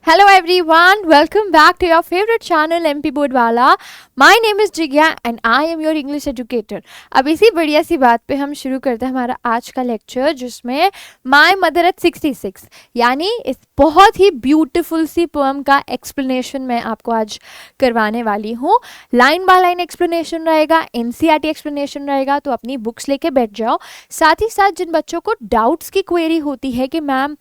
Hello everyone, welcome back to your favorite channel MP Bodwala. My name is Jigya and I am your English educator. अब इसी बढ़िया सी बात पे हम शुरू करते हैं हमारा आज का लेक्चर, जिसमें माई मदर एट 66 यानी इस बहुत ही ब्यूटीफुल सी पोएम का एक्सप्लेनेशन मैं आपको आज करवाने वाली हूँ. लाइन बाय लाइन एक्सप्लेनेशन रहेगा, NCERT एक्सप्लेनेशन रहेगा, तो अपनी बुक्स लेके बैठ जाओ. साथ ही साथ जिन बच्चों को डाउट्स की क्वेरी होती है कि मैम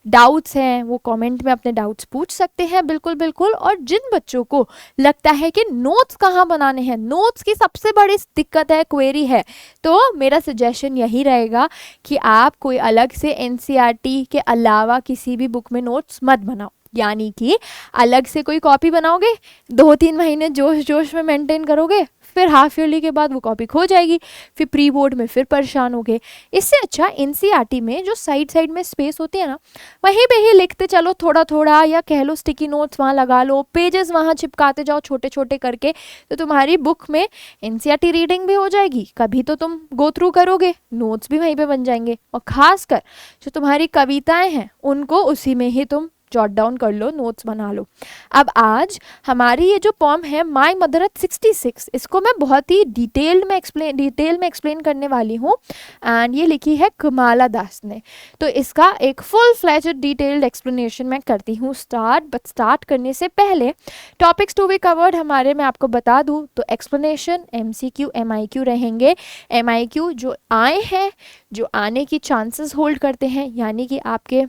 डाउट्स हैं, वो कमेंट में अपने डाउट्स पूछ सकते हैं. बिल्कुल बिल्कुल. और जिन बच्चों को लगता है कि नोट्स कहाँ बनाने हैं, नोट्स की सबसे बड़ी दिक्कत है, क्वेरी है, तो मेरा सजेशन यही रहेगा कि आप कोई अलग से NCERT के अलावा किसी भी बुक में नोट्स मत बनाओ. यानी कि अलग से कोई कॉपी बनाओगे, 2-3 महीने जोश जोश में मेंटेन करोगे, फिर हाफ ईयरली के बाद वो कॉपी खो जाएगी, फिर प्री बोर्ड में फिर परेशान होगे. इससे अच्छा NCERT में जो साइड साइड में स्पेस होती है ना, वहीं पे ही लिखते चलो थोड़ा थोड़ा, या कह लो स्टिकी नोट्स वहाँ लगा लो, पेजेस वहाँ चिपकाते जाओ छोटे छोटे करके, तो तुम्हारी बुक में NCERT रीडिंग भी हो जाएगी, कभी तो तुम गो थ्रू करोगे, नोट्स भी वहीं पे बन जाएंगे. और खासकर जो तुम्हारी कविताएं हैं उनको उसी में ही तुम जॉट डाउन कर लो, नोट्स बना लो. अब आज हमारी ये जो पोएम है माई मदर एट 66, इसको मैं बहुत ही डिटेल में एक्सप्लेन करने वाली हूँ. एंड ये लिखी है कमाला दास ने. तो इसका एक फुल फ्लेज्ड डिटेल्ड एक्सप्लेनेशन मैं करती हूँ बट स्टार्ट करने से पहले टॉपिक्स टू बी कवर्ड हमारे मैं आपको बता दूँ तो एक्सप्लेनेशन, MCQ, MIQ रहेंगे. MIQ जो आए हैं, जो आने की चांसेस होल्ड करते हैं, यानी कि आपके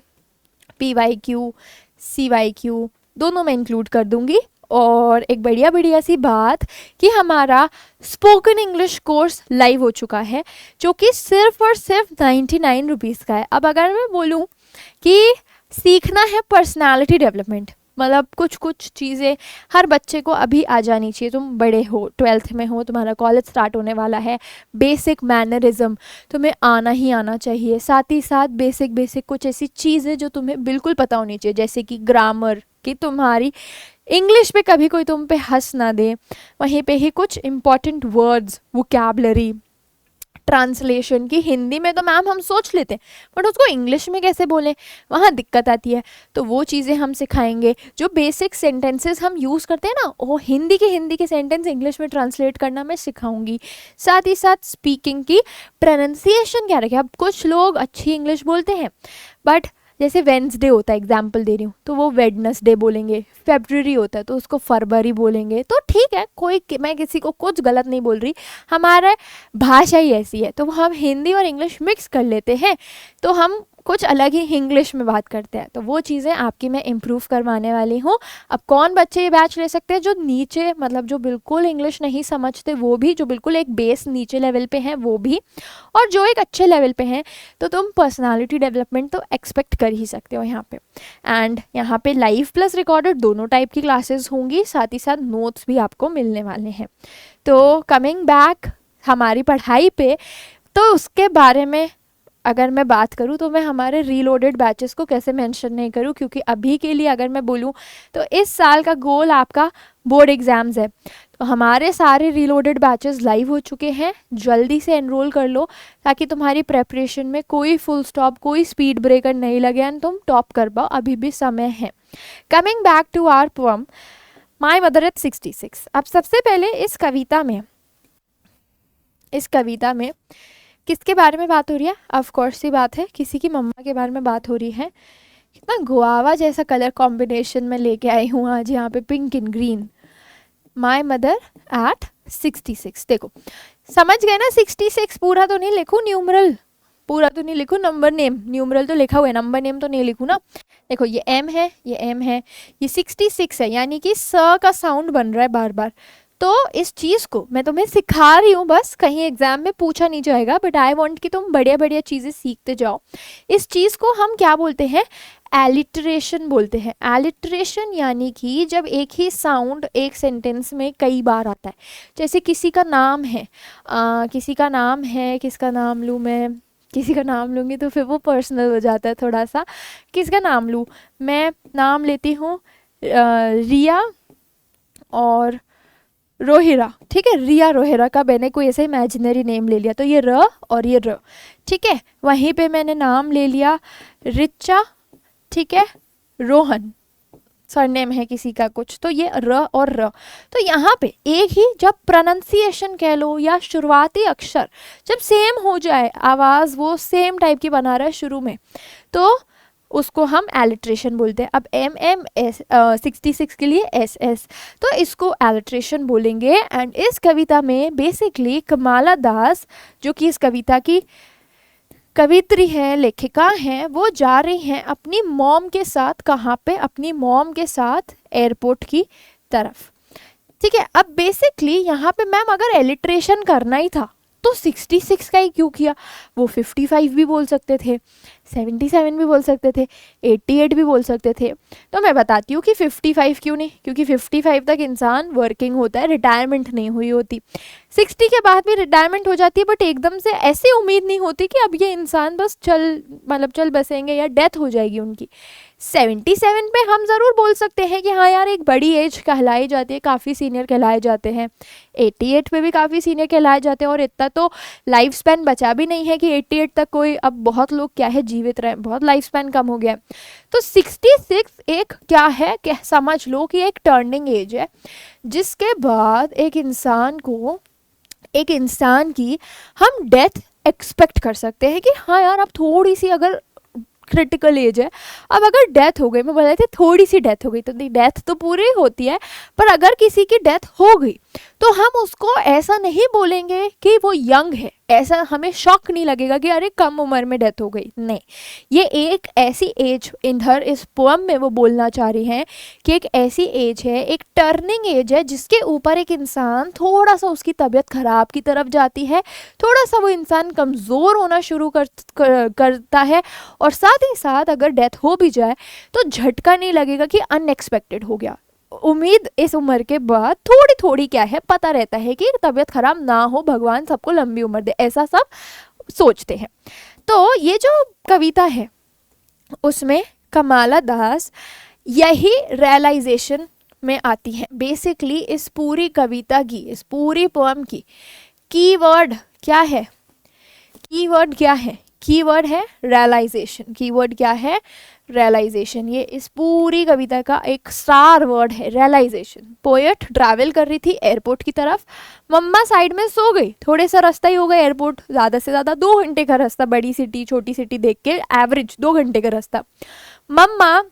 PYQ, CYQ दोनों मैं इंक्लूड कर दूंगी. और एक बढ़िया सी बात कि हमारा स्पोकन इंग्लिश कोर्स लाइव हो चुका है, जो कि सिर्फ और सिर्फ 99 रुपीज़ का है. अब अगर मैं बोलूँ कि सीखना है पर्सनालिटी डेवलपमेंट, मतलब कुछ चीज़ें हर बच्चे को अभी आ जानी चाहिए. तुम बड़े हो, 12th में हो, तुम्हारा कॉलेज स्टार्ट होने वाला है, बेसिक मैनरिज्म तुम्हें आना ही आना चाहिए. साथ ही साथ बेसिक कुछ ऐसी चीज़ें जो तुम्हें बिल्कुल पता होनी चाहिए, जैसे कि ग्रामर, कि तुम्हारी इंग्लिश पे कभी कोई तुम पे हंस ना दे. वहीं पे ही कुछ इंपॉर्टेंट वर्ड्स, वोकैबुलरी, ट्रांसलेशन की हिंदी में तो मैम हम सोच लेते हैं, बट उसको इंग्लिश में कैसे बोलें, वहाँ दिक्कत आती है. तो वो चीज़ें हम सिखाएंगे. जो बेसिक सेंटेंसेस हम यूज़ करते हैं ना, वो हिंदी के सेंटेंस इंग्लिश में ट्रांसलेट करना मैं सिखाऊंगी. साथ ही साथ स्पीकिंग की प्रोनाउंसिएशन क्या रखें. अब कुछ लोग अच्छी इंग्लिश बोलते हैं, बट जैसे वेंसडे होता है, एग्जाम्पल दे रही हूँ, तो वो वेडनेसडे बोलेंगे. फेब्रुअरी होता है तो उसको फरवरी बोलेंगे. तो ठीक है, मैं किसी को कुछ गलत नहीं बोल रही, हमारा भाषा ही ऐसी है, तो हम हिंदी और इंग्लिश मिक्स कर लेते हैं, तो हम कुछ अलग ही इंग्लिश में बात करते हैं. तो वो चीज़ें आपकी मैं इम्प्रूव करवाने वाली हूँ. अब कौन बच्चे ये बैच ले सकते हैं? जो नीचे, मतलब जो बिल्कुल इंग्लिश नहीं समझते वो भी, जो बिल्कुल एक बेस नीचे लेवल पे हैं वो भी, और जो एक अच्छे लेवल पे हैं. तो तुम पर्सनालिटी डेवलपमेंट तो एक्सपेक्ट कर ही सकते हो यहाँ पे. एंड यहाँ पे लाइव प्लस रिकॉर्डेड दोनों टाइप की क्लासेस होंगी. साथ ही साथ नोट्स भी आपको मिलने वाले हैं. तो कमिंग बैक हमारी पढ़ाई पे, तो उसके बारे में अगर मैं बात करूँ तो मैं हमारे रीलोडेड बैचेस को कैसे मेंशन नहीं करूँ, क्योंकि अभी के लिए अगर मैं बोलूँ तो इस साल का गोल आपका बोर्ड एग्ज़ाम्स है. तो हमारे सारे रीलोडेड बैचेस लाइव हो चुके हैं. जल्दी से एनरोल कर लो ताकि तुम्हारी प्रेपरेशन में कोई फुल स्टॉप, कोई स्पीड ब्रेकर नहीं लगे एंड तुम टॉप कर पाओ. अभी भी समय है. Coming back to our poem my mother at 66. अब सबसे पहले इस कविता में किसके बारे में बात हो रही है? ऑफ कोर्स सी बात है, किसी की मम्मा के बारे में बात हो रही है. कितना गुआवा जैसा कलर कॉम्बिनेशन में लेके आई हूँ आज यहाँ पे, pink and green. My mother at 66. देखो समझ गए ना, 66 पूरा तो नहीं लिखूँ, न्यूमरल पूरा तो नहीं लिखूँ, नंबर नेम न्यूमरल तो लिखा हुआ है, नंबर नेम तो नहीं लिखूँ ना. देखो ये M है, ये M है, ये 66 है, यानी कि स का साउंड बन रहा है बार बार. तो इस चीज़ को मैं तुम्हें सिखा रही हूँ, बस कहीं एग्जाम में पूछा नहीं जाएगा, बट आई वांट कि तुम बढ़िया चीज़ें सीखते जाओ. इस चीज़ को हम क्या बोलते हैं? एलिट्रेशन बोलते हैं. एलिट्रेशन यानी कि जब एक ही साउंड एक सेंटेंस में कई बार आता है. जैसे किसी का नाम है, किसका नाम लूँ मैं, किसी का नाम लूँगी तो फिर वो पर्सनल हो जाता है थोड़ा सा. किसका नाम लूँ? मैं नाम लेती हूँ रिया और रोहिरा. ठीक है, रिया रोहिरा का मैंने कोई ऐसा इमेजिनरी नेम ले लिया, तो ये र और ये र. ठीक है, वहीं पे मैंने नाम ले लिया रिचा, ठीक है, रोहन. सरनेम है किसी का कुछ, तो ये र और र, तो यहाँ पे एक ही जब प्रोनाउंसिएशन कह लो या शुरुआती अक्षर जब सेम हो जाए, आवाज़ वो सेम टाइप की बना रहा है शुरू में, तो उसको हम एलिट्रेशन बोलते हैं। अब एम एम एस 66 के लिए एस एस, तो इसको एलिट्रेशन बोलेंगे। एंड इस कविता में बेसिकली कमाला दास, जो कि इस कविता की कवित्री हैं, लेखिका हैं, वो जा रही हैं अपनी मॉम के साथ, कहाँ पे, अपनी मॉम के साथ एयरपोर्ट की तरफ। ठीक है, अब बेसिकली यहाँ पे मैम अगर एलिट्रेशन करना ही था तो 66 का ही क्यों किया? वो 55 भी बोल सकते थे, 77 भी बोल सकते थे, 88 भी बोल सकते थे। तो मैं बताती हूँ कि 55 क्यों नहीं, क्योंकि 55 तक इंसान वर्किंग होता है, रिटायरमेंट नहीं हुई होती। 60 के बाद भी रिटायरमेंट हो जाती है, बट एकदम से ऐसी उम्मीद नहीं होती कि अब ये इंसान बस चल बसेंगे या डेथ हो जाएगी उनकी। 77 पे हम ज़रूर बोल सकते हैं कि हाँ यार एक बड़ी एज कहलाई जाती है, काफ़ी सीनियर कहलाए जाते हैं। 88 पे भी काफ़ी सीनियर कहलाए जाते हैं, और इतना तो लाइफ स्पैन बचा भी नहीं है कि 88 तक कोई, अब बहुत लोग क्या है जीवित रहे, बहुत लाइफ स्पैन कम हो गया है। तो 66 एक क्या है, क्या समझ लो कि एक टर्निंग एज है, जिसके बाद एक इंसान की हम डेथ एक्सपेक्ट कर सकते हैं कि हाँ यार अब थोड़ी सी अगर क्रिटिकल एज है, अब अगर डेथ हो गई, मैं बोल रही थी थोड़ी सी डेथ हो गई, तो डेथ तो पूरी होती है, पर अगर किसी की डेथ हो गई तो हम उसको ऐसा नहीं बोलेंगे कि वो यंग है, ऐसा हमें शॉक नहीं लगेगा कि अरे कम उम्र में डेथ हो गई। नहीं, ये एक ऐसी एज, इधर इस पोएम में वो बोलना चाह रही हैं कि एक ऐसी एज है, एक टर्निंग एज है, जिसके ऊपर एक इंसान थोड़ा सा उसकी तबीयत खराब की तरफ जाती है, थोड़ा सा वो इंसान कमज़ोर होना शुरू करता है, और साथ ही साथ अगर डेथ हो भी जाए तो झटका नहीं लगेगा कि अनएक्सपेक्टेड हो गया। उम्मीद इस उम्र के बाद थोड़ी थोड़ी क्या है, पता रहता है कि तबीयत खराब ना हो, भगवान सबको लंबी उम्र दे, ऐसा सब सोचते हैं। तो ये जो कविता है उसमें कमाला दास यही रियलाइजेशन में आती है। बेसिकली इस पूरी कविता की, इस पूरी पोएम की कीवर्ड क्या है? कीवर्ड है रियलाइजेशन। कीवर्ड क्या है? रियलाइजेशन। ये इस पूरी कविता का एक स्टार वर्ड है, रियलाइजेशन। पोएट ट्रैवल कर रही थी एयरपोर्ट की तरफ, मम्मा साइड में सो गई, थोड़े सा रास्ता ही होगा एयरपोर्ट, ज़्यादा से ज़्यादा 2 घंटे का रास्ता, बड़ी सिटी छोटी सिटी देख के एवरेज 2 घंटे का रास्ता। मम्मा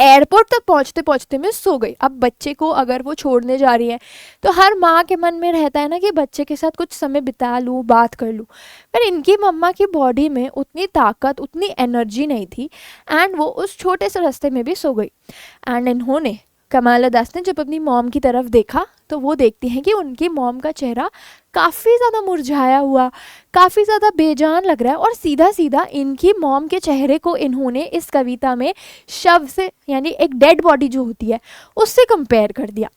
एयरपोर्ट तक पहुंचते पहुंचते में सो गई। अब बच्चे को अगर वो छोड़ने जा रही है तो हर माँ के मन में रहता है ना कि बच्चे के साथ कुछ समय बिता लूँ, बात कर लूँ, पर इनकी मम्मा की बॉडी में उतनी ताकत, उतनी एनर्जी नहीं थी, एंड वो उस छोटे से रास्ते में भी सो गई। एंड इन्होंने, कमाला दास ने जब अपनी मॉम की तरफ देखा तो वो देखती हैं कि उनकी मॉम का चेहरा काफ़ी ज़्यादा मुरझाया हुआ, काफ़ी ज़्यादा बेजान लग रहा है, और सीधा सीधा इनकी मॉम के चेहरे को इन्होंने इस कविता में शव से, यानी एक डेड बॉडी जो होती है उससे कंपेयर कर दिया।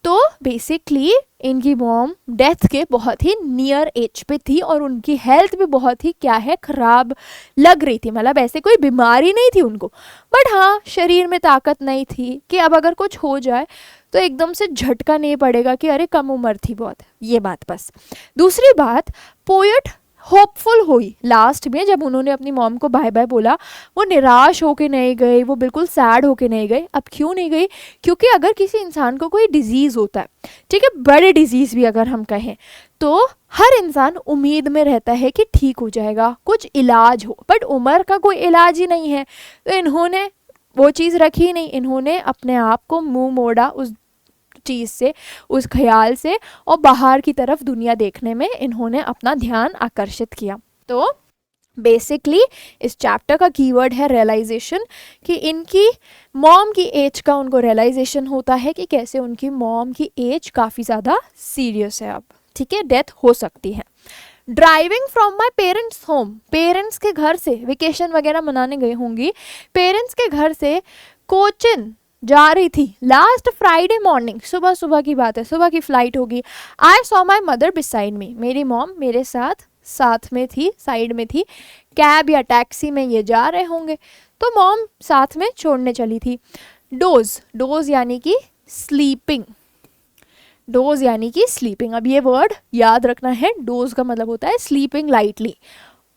तो बेसिकली इनकी मॉम डेथ के बहुत ही नियर एज पे थी, और उनकी हेल्थ भी बहुत ही क्या है, ख़राब लग रही थी। मतलब ऐसे कोई बीमारी नहीं थी उनको, बट हाँ शरीर में ताकत नहीं थी कि अब अगर कुछ हो जाए तो एकदम से झटका नहीं पड़ेगा कि अरे कम उम्र थी बहुत, ये बात बस। दूसरी बात, पोएट होपफुल हुई लास्ट में, जब उन्होंने अपनी मॉम को बाय बाय बोला, वो निराश होके नहीं गई, वो बिल्कुल सैड होके नहीं गई। अब क्यों नहीं गई? क्योंकि अगर किसी इंसान को कोई डिजीज़ होता है, ठीक है, बड़े डिजीज़ भी अगर हम कहें, तो हर इंसान उम्मीद में रहता है कि ठीक हो जाएगा, कुछ इलाज हो, बट उम्र का कोई इलाज ही नहीं है। तो इन्होंने वो चीज़ रखी नहीं, इन्होंने अपने आप को मुंह मोड़ा उस चीज़ से, उस ख्याल से, और बाहर की तरफ दुनिया देखने में इन्होंने अपना ध्यान आकर्षित किया। तो बेसिकली इस चैप्टर का कीवर्ड है रियलाइजेशन, कि इनकी मॉम की एज का उनको रियलाइजेशन होता है कि कैसे उनकी मॉम की एज काफ़ी ज़्यादा सीरियस है अब, ठीक है, डेथ हो सकती है। Driving from my parents home, parents के घर से वेकेशन वगैरह मनाने गई होंगी, पेरेंट्स के घर से कोचिन जा रही थी लास्ट फ्राइडे मॉर्निंग, सुबह सुबह की बात है, सुबह की फ्लाइट होगी। I saw my mother beside me, मेरी मॉम मेरे साथ में थी, साइड में थी, कैब या टैक्सी में ये जा रहे होंगे, तो मॉम साथ में छोड़ने चली थी। डोज यानी कि स्लीपिंग, डोज यानी कि स्लीपिंग। अब ये वर्ड याद रखना है, डोज का मतलब होता है स्लीपिंग लाइटली।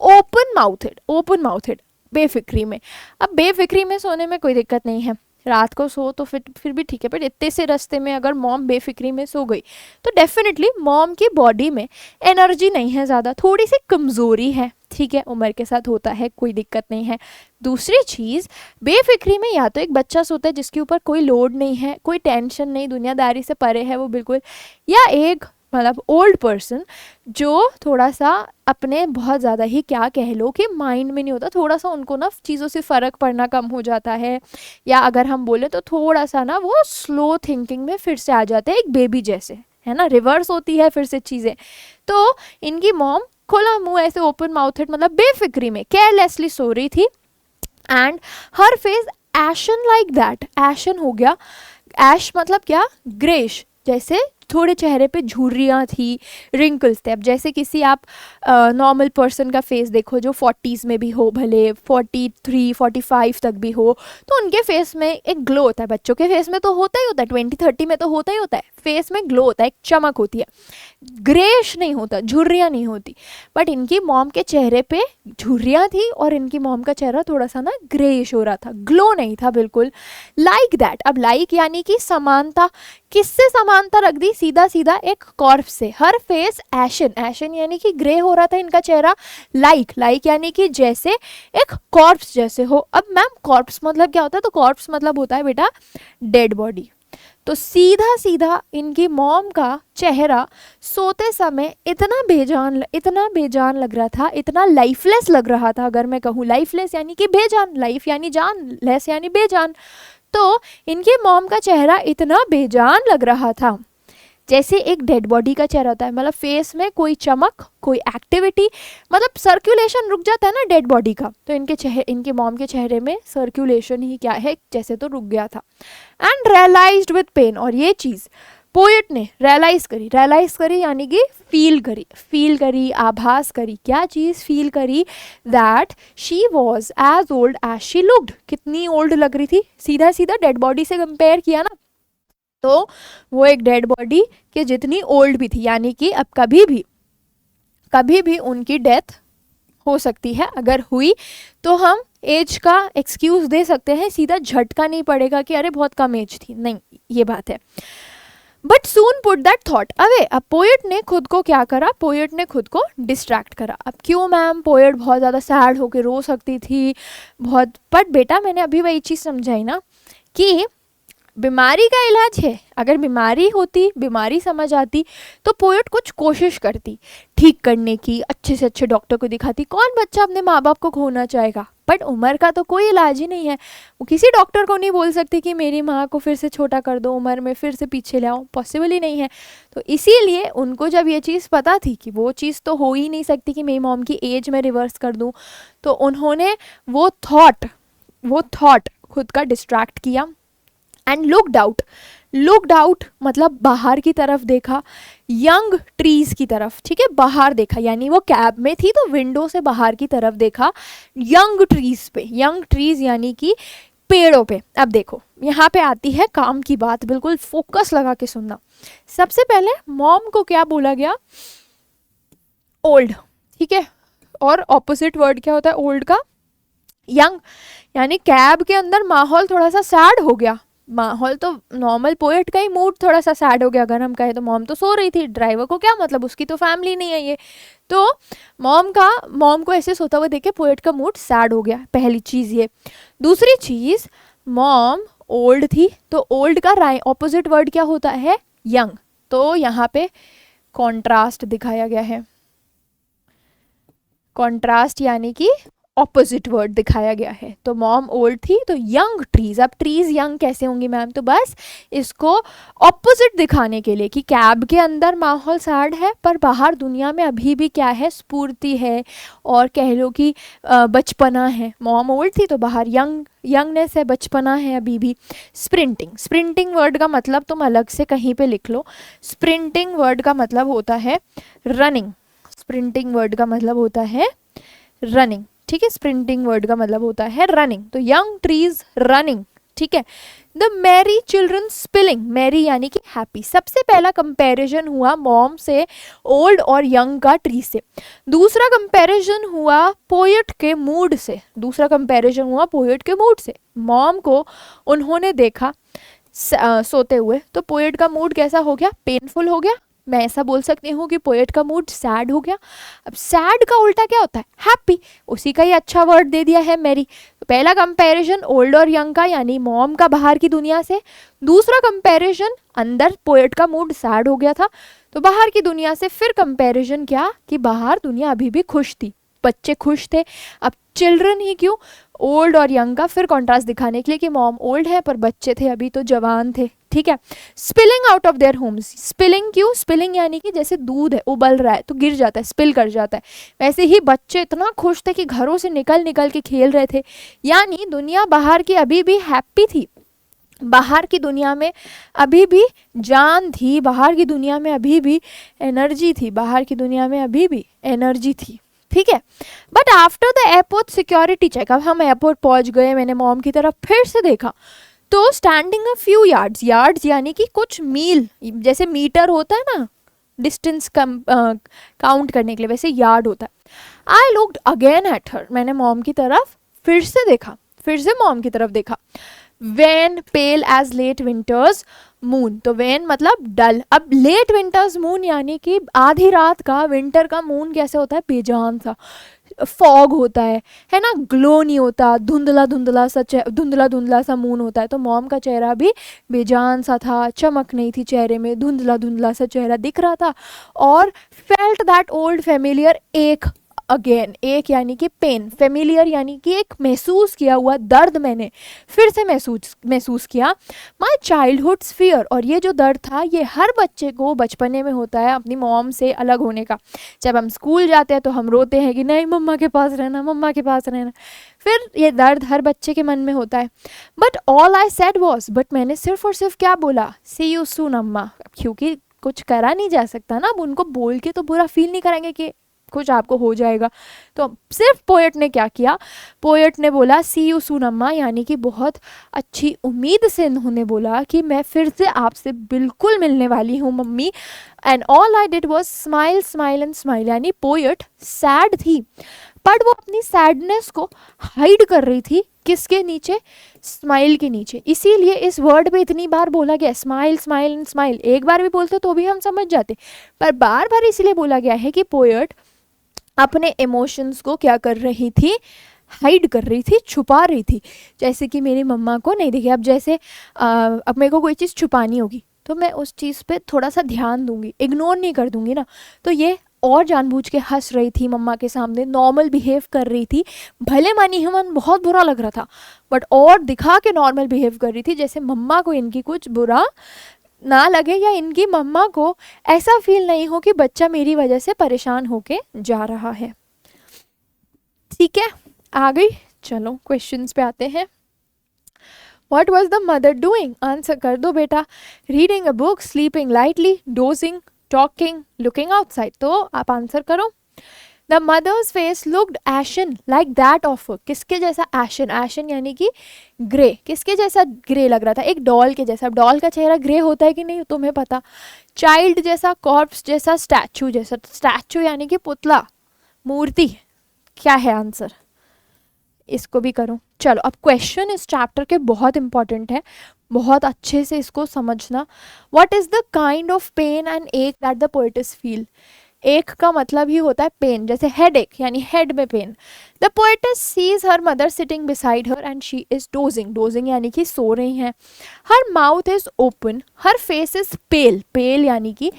ओपन माउथेड बेफिक्री में। अब बेफिक्री में सोने में कोई दिक्कत नहीं है, रात को सो तो फिर भी ठीक है, पर इतने से रास्ते में अगर मॉम बेफिक्री में सो गई तो डेफिनेटली मॉम की बॉडी में एनर्जी नहीं है ज़्यादा, थोड़ी सी कमज़ोरी है, ठीक है, उम्र के साथ होता है, कोई दिक्कत नहीं है। दूसरी चीज़, बेफिक्री में या तो एक बच्चा सोता है जिसके ऊपर कोई लोड नहीं है, कोई टेंशन नहीं, दुनियादारी से परे है वो बिल्कुल, या एक मतलब ओल्ड पर्सन जो थोड़ा सा अपने बहुत ज़्यादा ही क्या कह लो कि माइंड में नहीं होता, थोड़ा सा उनको ना चीज़ों से फ़र्क पड़ना कम हो जाता है, या अगर हम बोले तो थोड़ा सा ना वो स्लो थिंकिंग में फिर से आ जाते हैं, एक बेबी जैसे, है ना, रिवर्स होती है फिर से चीज़ें। तो इनकी मॉम खुला मुंह ऐसे ओपन माउथेड मतलब बेफिक्री में केयरलेसली सो रही थी, and her face ashen like that, ashen हो गया, ऐश मतलब क्या, ग्रेश, जैसे थोड़े चेहरे पे झुर्रियाँ थी, रिंकल्स थे। अब जैसे किसी आप नॉर्मल पर्सन का फेस देखो जो 40s में भी हो, भले 43 45 तक भी हो, तो उनके फेस में एक ग्लो होता है, बच्चों के फेस में तो होता ही होता है, 20-30 में तो होता ही होता है, फेस में ग्लो होता है, एक चमक होती है, ग्रेश नहीं होता, झुर्रियाँ नहीं होती। बट इनकी मॉम के चेहरे पे झुर्रियाँ थी और इनकी मॉम का चेहरा थोड़ा सा ना ग्रेश हो रहा था, ग्लो नहीं था बिल्कुल, लाइक दैट। अब लाइक यानी कि समानता, किससे समानता रख दी, सीधा सीधा एक कॉर्प्स से, हर फेस एशन, एशन यानी कि ग्रे हो रहा था इनका चेहरा, लाइक, लाइक यानी कि जैसे एक कॉर्प्स जैसे हो। अब मैम कॉर्प्स मतलब क्या होता है, तो कॉर्प्स मतलब होता है बेटा डेड बॉडी। तो सीधा सीधा इनकी मॉम का चेहरा सोते समय इतना बेजान लग रहा था, इतना लाइफलेस लग रहा था, अगर मैं कहूँ लाइफलेस यानी कि बेजान, लाइफ यानी जान, लेस यानी बेजान, तो इनके मॉम का चेहरा इतना बेजान लग रहा था जैसे एक डेड बॉडी का चेहरा होता है, मतलब फेस में कोई चमक, कोई एक्टिविटी, मतलब सर्कुलेशन रुक जाता है ना डेड बॉडी का, तो इनके मॉम के चेहरे में सर्कुलेशन ही क्या है, जैसे तो रुक गया था। एंड रियलाइज्ड विद पेन, और ये चीज़ पोएट ने रियलाइज करी यानी कि फील करी, आभास करी, क्या चीज़ फील करी, that she was as old as she looked, कितनी ओल्ड लग रही थी, सीधा सीधा डेड बॉडी से कंपेयर किया ना, तो वो एक डेड बॉडी के जितनी ओल्ड भी थी, यानी कि अब कभी भी उनकी डेथ हो सकती है, अगर हुई तो हम एज का एक्सक्यूज दे सकते हैं, सीधा झटका नहीं पड़ेगा कि अरे बहुत कम एज थी, नहीं, ये बात है। But soon put that thought away, अब पोएट ने खुद को क्या करा, पोएट ने खुद को डिस्ट्रैक्ट करा। अब क्यों मैम, पोएट बहुत ज़्यादा सैड होकर रो सकती थी बहुत, बट बेटा मैंने अभी वही चीज़ समझाई ना कि बीमारी का इलाज है, अगर बीमारी होती, बीमारी समझ आती तो पोएट कुछ कोशिश करती ठीक करने की, अच्छे से अच्छे डॉक्टर को दिखाती, कौन बच्चा अपने माँ बाप को खोना चाहेगा, बट उम्र का तो कोई इलाज ही नहीं है, वो किसी डॉक्टर को नहीं बोल सकती कि मेरी माँ को फिर से छोटा कर दो, उम्र में फिर से पीछे ले आओ, पॉसिबल ही नहीं है। तो इसीलिए उनको जब ये चीज़ पता थी कि वो चीज़ तो हो ही नहीं सकती कि मेरी मॉम की एज में रिवर्स कर दूँ, तो उन्होंने वो थॉट खुद का डिस्ट्रैक्ट किया एंड लुकड आउट मतलब बाहर की तरफ देखा, यंग ट्रीज की तरफ, ठीक है, बाहर देखा, यानी वो कैब में थी तो विंडो से बाहर की तरफ देखा, यंग ट्रीज पे, यंग ट्रीज यानी कि पेड़ों पे। अब देखो यहाँ पे आती है काम की बात, बिल्कुल फोकस लगा के सुनना। सबसे पहले मॉम को क्या बोला गया, ओल्ड, ठीक है, और ऑपोजिट वर्ड क्या होता है ओल्ड का, यंग, यानी कैब के अंदर माहौल थोड़ा सा सैड हो गया, माहौल तो नॉर्मल पोएट का ही मूड थोड़ा सा सैड हो गया, अगर हम कहें तो मॉम तो सो रही थी, ड्राइवर को क्या मतलब, उसकी तो फैमिली नहीं है ये, तो मॉम को ऐसे सोता हुआ देख के पोएट का मूड सैड हो गया, पहली चीज़ ये। दूसरी चीज़, मॉम ओल्ड थी तो ओल्ड का ऑपोजिट वर्ड क्या होता है, यंग, तो यहाँ पे कॉन्ट्रास्ट दिखाया गया है, कॉन्ट्रास्ट यानी कि ऑपोजिट वर्ड दिखाया गया है। तो मॉम ओल्ड थी तो यंग ट्रीज, अब ट्रीज यंग कैसे होंगी मैम, तो बस इसको ऑपोजिट दिखाने के लिए कि कैब के अंदर माहौल सैड है पर बाहर दुनिया में अभी भी क्या है, स्फूर्ति है, और कह लो कि बचपना है। मॉम ओल्ड थी तो बाहर यंगनेस है, बचपना है अभी भी। स्प्रिंटिंग वर्ड का मतलब तुम अलग से कहीं पे लिख लो, स्प्रिंटिंग वर्ड का मतलब होता है रनिंग, स्प्रिंटिंग वर्ड का मतलब होता है रनिंग, ठीक है, स्प्रिंटिंग वर्ड का मतलब होता है रनिंग, तो यंग ट्रीज रनिंग ठीक है। The merry children spilling, merry यानी कि हैप्पी। सबसे पहला कंपैरिजन हुआ मॉम से ओल्ड और यंग का ट्री से। दूसरा कंपैरिजन हुआ पोएट के मूड से, दूसरा कंपैरिजन हुआ पोएट के मूड से। मॉम को उन्होंने देखा सोते हुए, तो पोएट का मूड कैसा हो गया, पेनफुल हो गया। मैं ऐसा बोल सकती हूँ कि पोएट का मूड सैड हो गया। अब सैड का उल्टा क्या होता है, हैप्पी, उसी का ही अच्छा वर्ड दे दिया है मैरी। तो पहला कंपैरिजन ओल्ड और यंग का यानी मॉम का बाहर की दुनिया से, दूसरा कंपैरिजन अंदर पोएट का मूड सैड हो गया था तो बाहर की दुनिया से। फिर कंपैरिजन क्या कि बाहर दुनिया अभी भी खुश थी, बच्चे खुश थे। अब चिल्ड्रन ही क्यों, ओल्ड और यंग का फिर कॉन्ट्रास्ट दिखाने के लिए कि मॉम ओल्ड है पर बच्चे थे अभी तो जवान थे, ठीक है। Spilling out of their homes, spilling क्यों, स्पिलिंग यानी कि जैसे दूध है उबल रहा है तो गिर जाता है, स्पिल कर जाता है, वैसे ही बच्चे इतना खुश थे कि घरों से निकल निकल के खेल रहे थे। यानी दुनिया बाहर की अभी भी हैप्पी थी, बाहर की दुनिया में अभी भी जान थी, बाहर की दुनिया में अभी भी एनर्जी थी, बाहर की दुनिया में अभी भी एनर्जी थी, ठीक है। But after the airport security check, अब हम एयरपोर्ट पहुंच गए, मैंने मॉम की तरफ फिर से देखा तो standing a few yards, yards यानी कि कुछ मील, जैसे मीटर होता है ना डिस्टेंस काउंट करने के लिए, वैसे यार्ड होता है। I looked again at her, मैंने मॉम की तरफ फिर से देखा, फिर से मॉम की तरफ देखा। Wan pale as late winter's moon, तो वेन मतलब डल, अब लेट विंटर्स मून यानी कि आधी रात का विंटर का मून कैसे होता है, बेजान सा, फॉग होता है ना, ग्लो नहीं होता, धुंधला धुंधला सा धुंधला धुंधला सा मून होता है। तो मॉम का चेहरा भी बेजान सा था, चमक नहीं थी चेहरे में, धुंधला धुंधला सा चेहरा दिख रहा था। और फेल्ट दैट ओल्ड फेमिलियर एक अगेन, एक यानी कि पेन, फेमिलियर यानी कि एक महसूस किया हुआ दर्द मैंने फिर से महसूस किया। माई चाइल्डहुड्स फियर, और ये जो दर्द था ये हर बच्चे को बचपने में होता है अपनी मॉम से अलग होने का। जब हम स्कूल जाते हैं तो हम रोते हैं कि नहीं मम्मा के पास रहना, मम्मा के पास रहना, फिर ये दर्द हर बच्चे के मन में होता है। But all I said was, but मैंने सिर्फ और सिर्फ क्या बोला, सी यू सून अम्मा, क्योंकि कुछ करा नहीं जा सकता ना, अब उनको बोल के तो बुरा फील नहीं कराएंगे कि कुछ आपको हो जाएगा। तो सिर्फ पोएट ने क्या किया, पोएट ने बोला सी यू सून अम्मा, यानी कि बहुत अच्छी उम्मीद से उन्होंने बोला कि मैं फिर से आपसे बिल्कुल मिलने वाली हूँ mummy. And all I did was smile smile and smile, यानी पोएट सैड थी बट वो अपनी सैडनेस को हाइड कर रही थी, किसके नीचे, स्माइल के नीचे। इसीलिए इस वर्ड पे इतनी बार बोला गया स्माइल स्माइल एंड स्माइल। एक बार भी बोलते तो भी हम समझ जाते, पर बार बार इसलिए बोला गया है कि पोएट अपने इमोशंस को क्या कर रही थी, हाइड कर रही थी, छुपा रही थी। जैसे कि मेरी मम्मा को नहीं देखिए, अब जैसे अब मेरे को कोई चीज़ छुपानी होगी तो मैं उस चीज़ पे थोड़ा सा ध्यान दूंगी, इग्नोर नहीं कर दूंगी ना। तो ये और जानबूझ के हंस रही थी मम्मा के सामने, नॉर्मल बिहेव कर रही थी, भले मानी हमन बहुत बुरा लग रहा था बट और दिखा के नॉर्मल बिहेव कर रही थी, जैसे मम्मा को इनकी कुछ बुरा ना लगे या इनकी मम्मा को ऐसा फील नहीं हो कि बच्चा मेरी वजह से परेशान होके जा रहा है। ठीक है, आ गई, चलो क्वेश्चंस पे आते हैं। What was the mother doing? Answer कर दो बेटा। Reading a book, sleeping lightly, dozing, talking, looking outside। तो आप आंसर करो। The mother's face looked ashen like that of her। किसके जैसा ashen, ashen यानी कि ग्रे, किसके जैसा ग्रे लग रहा था, एक डॉल के जैसा। डॉल का चेहरा ग्रे होता है कि नहीं तुम्हें पता। चाइल्ड जैसा, कॉर्प्स जैसा, स्टैचू जैसा। स्टैचू यानी कि पुतला, मूर्ति। क्या है आंसर, इसको भी करो। चलो अब क्वेश्चन इस चैप्टर के बहुत इंपॉर्टेंट है, बहुत अच्छे से इसको समझना। What is the kind of pain and ache that the poets feel. Ache का मतलब ही होता है पेन, जैसे हेड एक यानी हेड में pain. The poet sees her mother sitting beside her and she is dozing, dozing यानी कि सो रही हैं। Her mouth is open, her face is pale, pale यानी कि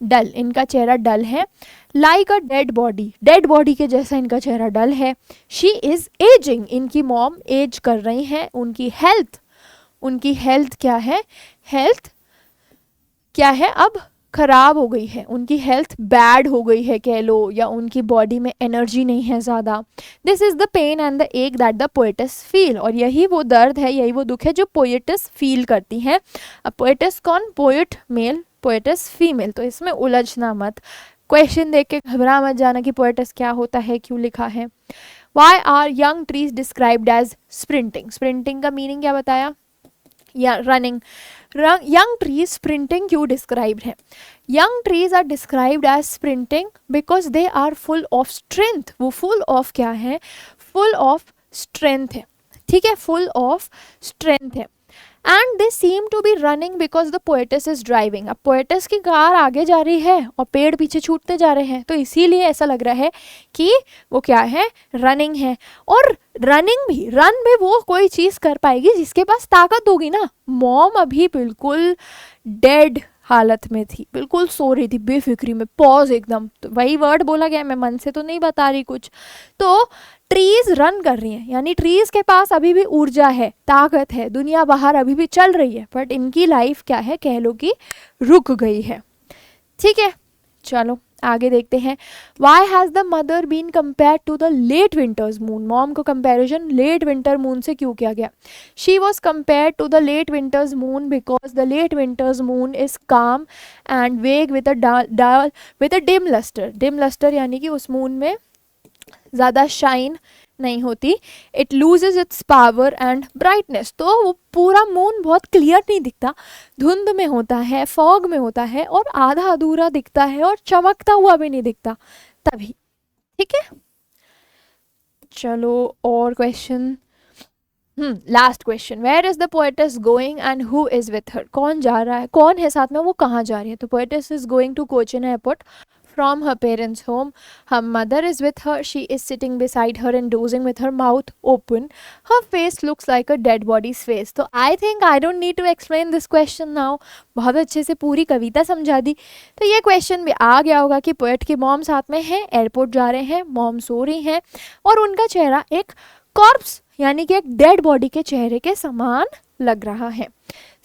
डल, इनका चेहरा डल है। Like a dead body, dead body के जैसा इनका चेहरा डल है। शी इज एजिंग, इनकी मॉम एज कर रही हैं। उनकी हेल्थ, उनकी हेल्थ क्या है, हेल्थ क्या है अब खराब हो गई है, उनकी हेल्थ बैड हो गई है कह लो, या उनकी बॉडी में एनर्जी नहीं है ज़्यादा। This is the pain and the ache that the poets feel, और यही वो दर्द है, यही वो दुख है जो पोएट्स फील करती हैं। अब पोएट्स कौन, पोएट मेल, पोएट्स फीमेल, तो इसमें उलझना मत। क्वेश्चन देख के घबरा मत जाना कि पोएट्स क्या होता है, क्यों लिखा है। Why are young trees described as sprinting, sprinting का मीनिंग क्या बताया, या रनिंग, यंग ट्रीज स्प्रिंटिंग क्यों डिस्क्राइब्ड है? Young trees are described as sprinting because they are full of strength. वो फुल ऑफ क्या है? फुल ऑफ स्ट्रेंथ है, ठीक है, फुल ऑफ स्ट्रेंथ है। And they seem to be running because the poetess is driving. अब poetess की car आगे जा रही है और पेड़ पीछे छूटते जा रहे हैं, तो इसीलिए ऐसा लग रहा है कि वो क्या है? रनिंग है। और रनिंग भी, रन भी वो कोई चीज़ कर पाएगी जिसके पास ताकत होगी ना। मॉम अभी बिल्कुल डेड हालत में थी, बिल्कुल सो रही थी बेफिक्री में, पॉज एकदम, तो वही वर्ड बोला गया, मैं मन से तो नहीं बता रही कुछ। तो ट्रीज रन कर रही हैं, यानी ट्रीज के पास अभी भी ऊर्जा है, ताकत है, दुनिया बाहर अभी भी चल रही है, बट इनकी लाइफ क्या है, कह लो कि रुक गई है। ठीक है, चलो आगे देखते हैं। Why has the mother been compare to the late winter's moon? Mom को कंपेरिजन लेट विंटर मून से क्यों किया गया? She was compare to the late winter's moon because the late winter's moon is calm and vague with a dim lustre. Dim lustre यानी कि उस moon में ज़्यादा शाइन नहीं होती। It loses its power and brightness. तो वो पूरा मून बहुत क्लियर नहीं दिखता, धुंध में होता है, फॉग में होता है, और आधा अधूरा दिखता है और चमकता हुआ भी नहीं दिखता तभी। ठीक है, चलो और question. Last question. Where is the poetess going and who is with her? कौन जा रहा है, कौन है साथ में, वो कहाँ जा रही है? तो poetess is going to Cochin airport from her parents' home. Her mother is with her. She is sitting beside her and dozing with her mouth open. Her face looks like a dead body's face. तो I think I don't need to explain this question now. बहुत अच्छे से पूरी कविता समझा दी। तो ये question भी आ गया होगा कि पोएट की मॉम साथ में है, एयरपोर्ट जा रहे हैं, मॉम सो रही हैं और उनका चेहरा एक कॉर्प्स यानी कि एक डेड बॉडी के चेहरे के समान लग रहा है।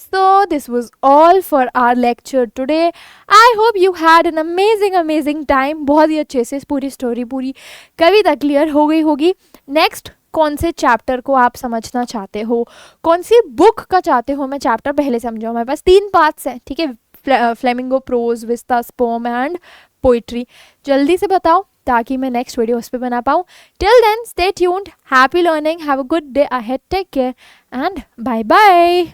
So this was all for our lecture today. I hope you had an amazing time. बहुत ही अच्छे से पूरी स्टोरी, पूरी कविता क्लियर हो गई होगी। नेक्स्ट कौन से चैप्टर को आप समझना चाहते हो, कौन सी बुक का चाहते हो मैं चैप्टर पहले समझाऊँ? हमारे पास 3 पार्ट्स हैं, ठीक है, flamingo prose, vistas poem and poetry. जल्दी से बताओ ताकि मैं नेक्स्ट वीडियो उस पर बना पाऊँ। Till then stay tuned, happy learning, have a good day ahead, take care and bye bye.